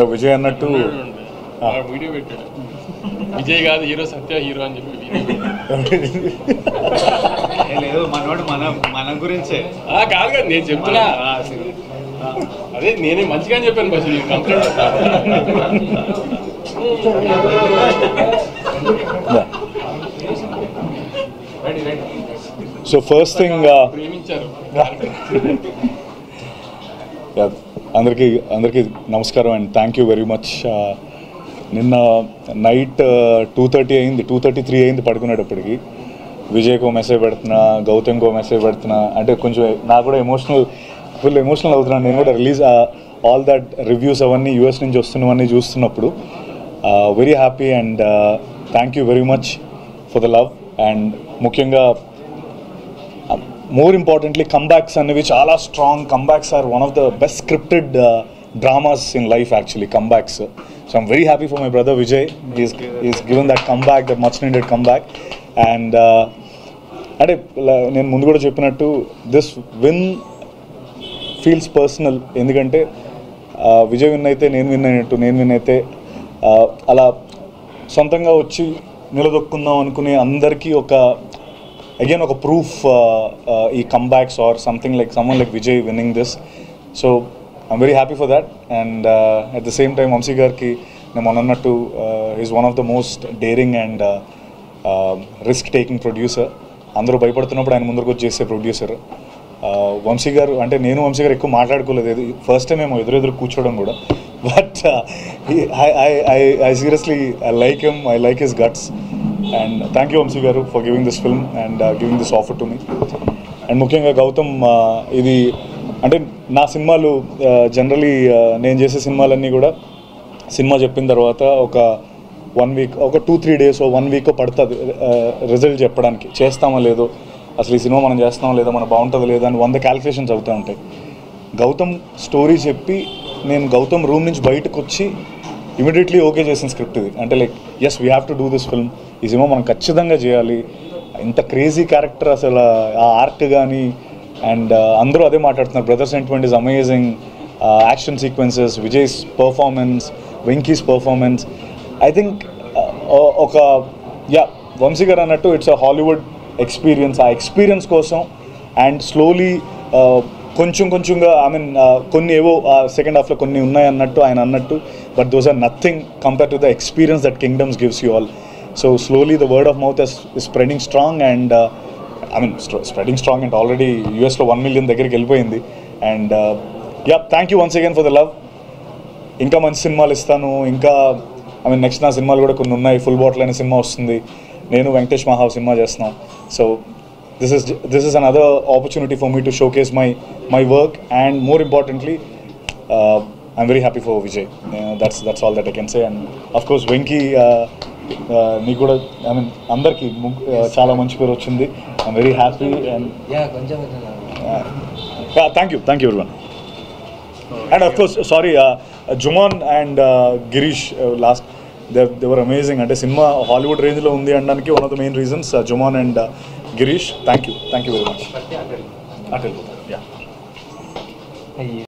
విజయ్ అన్నట్టు వీడియో పెట్టాడు. విజయ్ కాదు హీరో, సత్య హీరో అని చెప్పి లేదు మనోడు మన గురించే కాదు కదా నేను చెప్తున్నా. అదే నేనే మంచిగా చెప్పాను బస్ కంప్లీట్. సో ఫస్ట్ థింగ్ ప్రేమించారు. అందరికీ నమస్కారం and thank you very much. నిన్న నైట్ 2:30 అయింది, 2:33 అయింది పడుకునేటప్పటికి. విజయ్కో మెసేజ్ పెడుతున్నా, గౌతమ్కో మెసేజ్ పెడుతున్నా, అంటే కొంచెం నాకు కూడా ఫుల్ ఎమోషనల్ అవుతున్నాను. నేను కూడా రిలీజ్ ఆల్ దట్ రివ్యూస్ అవన్నీ యూఎస్ నుంచి వస్తున్నవన్నీ చూస్తున్నప్పుడు very happy and thank you very much for the love. And ముఖ్యంగా మోర్ ఇంపార్టెంట్లీ కంబ్యాక్స్ అనేవి చాలా strong. Comebacks are one of the best scripted dramas in life actually, comebacks. So I'm very happy for my brother Vijay. Is given that comeback, that much needed comeback. And అంటే నేను ముందు కూడా చెప్పినట్టు this win feels personal. ఎందుకంటే Vijay win అయితే నేను win అయినట్టు, నేను విన్ అయితే అలా సొంతంగా వచ్చి నిలదొక్కుందాం అనుకునే అందరికీ again ఒక ప్రూఫ్ ఈ comebacks or something like someone like Vijay winning this. So I'm very happy for that. And at the same time Vamsi గారికి నేను అన్నట్టు is one of the most daring and risk taking producer. అందరూ భయపడుతున్నప్పుడు ఆయన ముందరకు వచ్చి చేసే ప్రొడ్యూసర్ వంశీ గారు. అంటే నేను వంశీ గారు ఎక్కువ మాట్లాడుకోలేదు, ఫస్ట్ టైం మేము ఎదురెదురు కూర్చోవడం కూడా. But I seriously like him, I like his guts. And thank you Vamsi garu for giving this film and giving this offer to me. And ముఖ్యంగా గౌతమ్, ఇది అంటే నా సినిమాలు జనరలీ నేను చేసే సినిమాలన్నీ కూడా సినిమా చెప్పిన తర్వాత ఒక 1 వీక్, ఒక 2-3 డేస్, 1 వీక్ పడుతుంది రిజల్ట్ చెప్పడానికి. చేస్తామో లేదో, అసలు ఈ సినిమా మనం చేస్తామో లేదో, మనం బాగుంటుందో లేదో అని 100 క్యాలిక్యులేషన్స్ అవుతూ ఉంటాయి. గౌతమ్ స్టోరీ చెప్పి నేను గౌతమ్ రూమ్ నుంచి బయటకు వచ్చి ఇమీడియట్లీ ఓకే చేసిన స్క్రిప్ట్ ఇది. అంటే like as we have to do this film, ఈ సినిమా మనం ఖచ్చితంగా చేయాలి. ఇంత క్రేజీ క్యారెక్టర్, అసలు ఆ ఆర్క్ కానీ. అండ్ అందరూ అదే మాట్లాడుతున్నారు, brother sentiment is amazing, action sequences, Vijay's performance, Venky's performance. I think ఒక వంశీ గారు అన్నట్టు ఇట్స్ అ హాలీవుడ్ ఎక్స్పీరియన్స్. ఆ ఎక్స్పీరియన్స్ కోసం అండ్ స్లోలీ కొంచెంగా ఐ మీన్ కొన్ని ఏవో సెకండ్ హాఫ్లో కొన్ని ఉన్నాయి అన్నట్టు ఆయన అన్నట్టు, but those are nothing compare to the experience that Kingdom's gives you all. So slowly the word of mouth is spreading strong and I mean spreading strong and already యూఎస్లో 1 million దగ్గరికి వెళ్ళిపోయింది. And thank you once again for the love. ఇంకా మంచి సినిమాలు ఇస్తాను. ఇంకా I mean next నా సినిమాలు కూడా కొన్ని ఉన్నాయి. ఫుల్ బాటిల్ అనే సినిమా వస్తుంది, నేను వెంకటేష్ మహావ్ సినిమా చేస్తున్నాం. So this is another opportunity for me to showcase my work, and more importantly I'm very happy for Vijay. That's all that I can say. And of course Venki, నీకు కూడా I mean అందరికీ చాలా మంచి పేరు వచ్చింది. I'm very happy and thank you everyone. And of course sorry Juman and Girish, last they were amazing. అంటే cinema Hollywood రేంజ్లో ఉంది అనడానికి one of the main reasons Juman and Girish. Thank you very much.